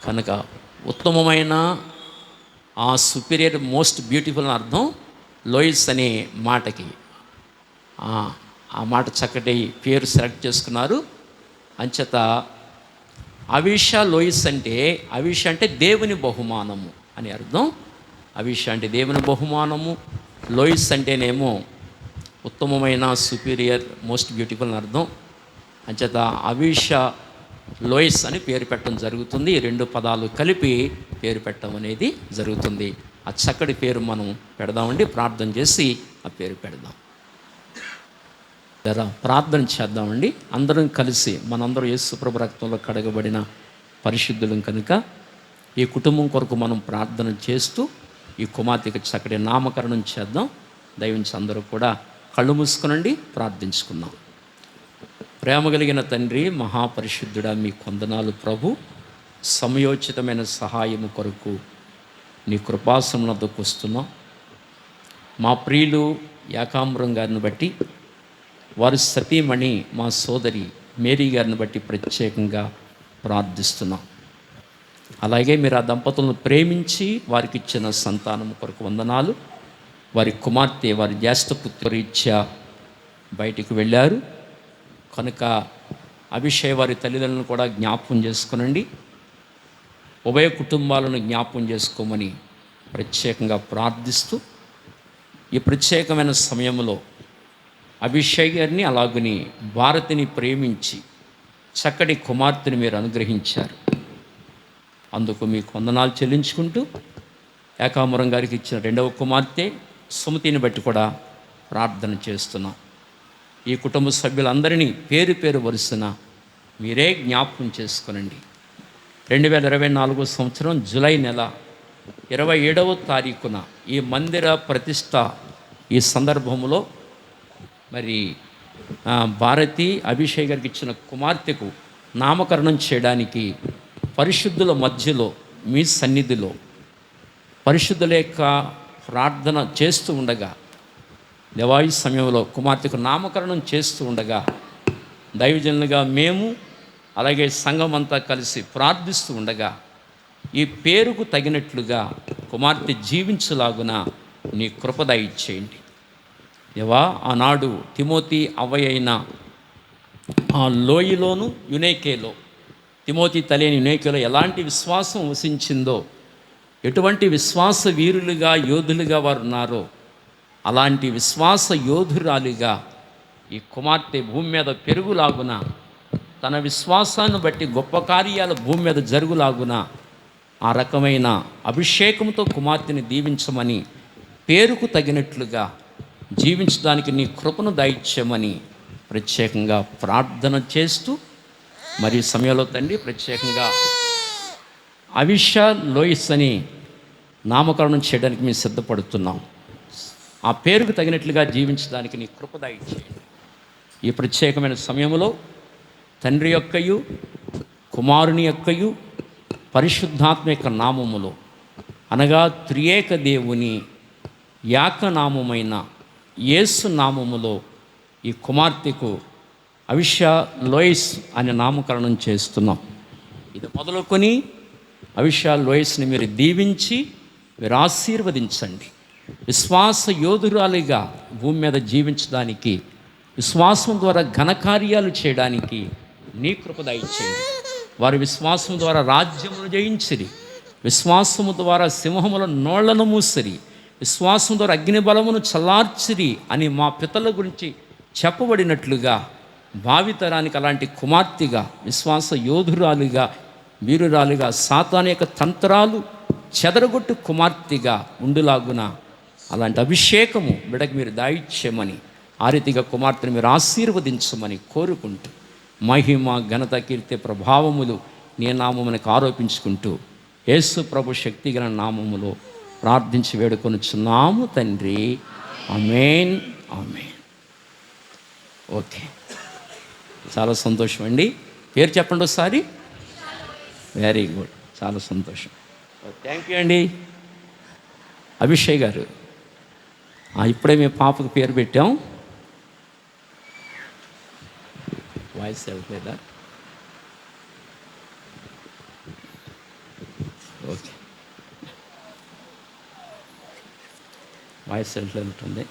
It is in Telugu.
కనుక ఉత్తమమైన ఆ సుపీరియర్ మోస్ట్ బ్యూటిఫుల్ అని అర్థం లోయిస్ అనే మాటకి. ఆ మాట చక్కటి పేరు సెలెక్ట్ చేసుకున్నారు. అంచేత అవిష లోయిస్ అంటే, అవిష అంటే దేవుని బహుమానము అని అర్థం. అవిష అంటే దేవుని బహుమానము, లోయిస్ అంటేనేమో ఉత్తమమైన సుపీరియర్ మోస్ట్ బ్యూటిఫుల్ అని అర్థం. అంచేత అవిష లోయిస్ అని పేరు పెట్టడం జరుగుతుంది. ఈ రెండు పదాలు కలిపి పేరు పెట్టడం అనేది జరుగుతుంది. ఆ చక్కటి పేరు మనం పెడదామండి. ప్రార్థన చేసి ఆ పేరు పెడదాం. ప్రార్థన చేద్దామండి. అందరం కలిసి, మనందరం యేసుప్రభు రక్తంలో కడగబడిన పరిశుద్ధులం కనుక ఈ కుటుంబం కొరకు మనం ప్రార్థన చేస్తూ ఈ కుమార్తెకి చక్కటి నామకరణం చేద్దాం. దయవించి అందరూ కూడా కళ్ళు మూసుకునండి, ప్రార్థించుకుందాం. ప్రేమ కలిగిన తండ్రి, మహాపరిశుద్ధుడా, మీ కొందనాలు ప్రభు. సమయోచితమైన సహాయము కొరకు నీ కృపాసనం వద్దకు వస్తున్నాం. మా ప్రియులు యాకాంబరం గారిని బట్టి, వారి సతీమణి మా సోదరి మేరీ గారిని బట్టి ప్రత్యేకంగా ప్రార్థిస్తున్నాం. అలాగే మీరు ఆ దంపతులను ప్రేమించి వారికి ఇచ్చిన సంతానం కొరకు వందనాలు. వారి కుమార్తె, వారి జ్యేష్ఠపుత్రీత్యా బయటికి వెళ్ళారు కనుక అభిషేక్ వారి తల్లిదండ్రులను కూడా జ్ఞాపకం చేసుకునండి. ఉభయ కుటుంబాలను జ్ఞాపకం చేసుకోమని ప్రత్యేకంగా ప్రార్థిస్తూ, ఈ ప్రత్యేకమైన సమయంలో అభిషేక్ గారిని అలాగని భారతిని ప్రేమించి చక్కటి కుమార్తెని మీరు అనుగ్రహించారు. అందుకు మీకు వందనాలు చెల్లించుకుంటూ, ఏకాంబరం గారికి ఇచ్చిన రెండవ కుమార్తె సుమతిని బట్టి కూడా ప్రార్థన చేస్తున్నాం. ఈ కుటుంబ సభ్యులందరినీ పేరు పేరు వరుసన మీరే జ్ఞాపకం చేసుకునండి. 2024 సంవత్సరం జూలై నెల 27వ తారీఖున ఈ మందిర ప్రతిష్ట ఈ సందర్భంలో మరి భారతి అభిషేక్ గారికి ఇచ్చిన కుమార్తెకు నామకరణం చేయడానికి పరిశుద్ధుల మధ్యలో మీ సన్నిధిలో పరిశుద్ధుల యొక్క ప్రార్థన చేస్తూ ఉండగా, దేవాయి సమయంలో కుమార్తెకు నామకరణం చేస్తూ ఉండగా దైవజనులుగా మేము అలాగే సంఘం అంతా కలిసి ప్రార్థిస్తూ ఉండగా ఈ పేరుకు తగినట్లుగా కుమార్తె జీవించలాగున నీ కృప దయచేయండి. దేవా, ఆనాడు తిమోతి అవ్వయైన ఆ లోయలోను యునేకేలో, తిమోతి తల్లి యునేకేలో ఎలాంటి విశ్వాసం వసించిందో, ఎటువంటి విశ్వాస వీరులుగా యోధులుగా వారు ఉన్నారో అలాంటి విశ్వాస యోధురాలిగా ఈ కుమార్తె భూమి మీద పెరుగులాగున, తన విశ్వాసాన్ని బట్టి గొప్ప కార్యాలు భూమి మీద జరుగులాగున ఆ రకమైన అభిషేకంతో కుమార్తెని దీవించమని, పేరుకు తగినట్లుగా జీవించడానికి నీ కృపను దయచేయమని ప్రత్యేకంగా ప్రార్థన చేస్తూ, మరి సమయంలో తండ్రి ప్రత్యేకంగా అవిష లోయిస్ అని నామకరణం చేయడానికి మేము సిద్ధపడుతున్నాం. ఆ పేరుకు తగినట్లుగా జీవించడానికి నీ కృప దయచేయండి. ఈ ప్రత్యేకమైన సమయంలో తండ్రి యొక్కయు కుమారుని యొక్కయు పరిశుద్ధాత్మ యొక్క నామములో, అనగా త్రియేక దేవుని యాకనామమైన యేసు నామములో ఈ కుమార్తెకు అవిష లోయిస్ అనే నామకరణం చేస్తున్నాం. ఇది మొదలుకొని అవిష లోయిస్ని మీరు దీవించి మీరు ఆశీర్వదించండి. విశ్వాస యోధురాలిగా భూమి మీద జీవించడానికి, విశ్వాసం ద్వారా ఘనకార్యాలు చేయడానికి నీ కృప దయచేయండి. వారి విశ్వాసం ద్వారా రాజ్యమును జయించిరి, విశ్వాసము ద్వారా సింహముల నోళ్లను మూసిరి, విశ్వాసం ద్వారా అగ్నిబలమును చల్లార్చిరి అని మా పితల గురించి చెప్పబడినట్లుగా భావితరానికి అలాంటి కుమార్తెగా, విశ్వాస యోధురాలిగా, వీరురాలిగా, సాతాను యొక్క తంత్రాలు చెదరగొట్టు కుమార్తెగా ఉండులాగున అలాంటి అభిషేకము బిడకు మీరు దాయిచ్యమని, ఆ రీతిగా కుమార్తెను మీరు ఆశీర్వదించమని కోరుకుంటూ, మహిమ ఘనత కీర్తి ప్రభావములు నీ నామమునకు ఆరోపించుకుంటూ యేసు ప్రభు శక్తిగల నామములో ప్రార్థించి వేడుకొనుచున్నాము తండ్రి. ఆమేన్, ఆమేన్. ఓకే, చాలా సంతోషం అండి. పేరు చెప్పండి ఒకసారి. వెరీ గుడ్, చాలా సంతోషం. థ్యాంక్ యూ అండి అభిషేక్ గారు. ఇప్పుడే మేము పాపకు పేరు పెట్టాం. వాయిస్ వెళ్ళలేదా? ఓకే, వాయిస్ సెంట్లో ఉంటుంది.